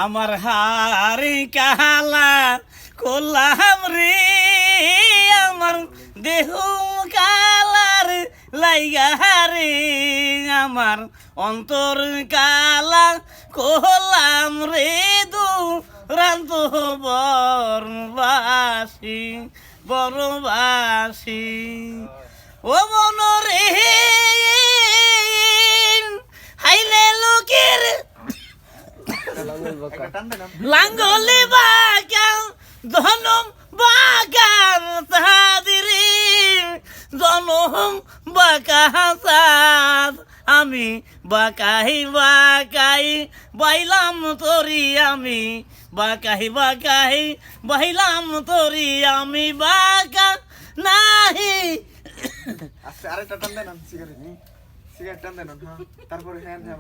আমার হারি কালা করলাম রে আমার দেহ কালার লাইগা রে আমার অন্তর কালা করলাম রে দুরান্ত বরবাসী বরবাসী ও মন রে হাইলে লোকের লাঙ্গলে বাগান ধনম বাগান তাহাদিরে জনম বাকাহাত আমি বাকাই বাকাই বাইলাম তোরি আমি বাকাই বাকাই বাইলাম তোরি আমি বাকা নাহি আচ্ছা আরেকটা টান দেন সিগারেট টান দেন হ্যাঁ তারপরে হ্যাঁ হ্যাঁ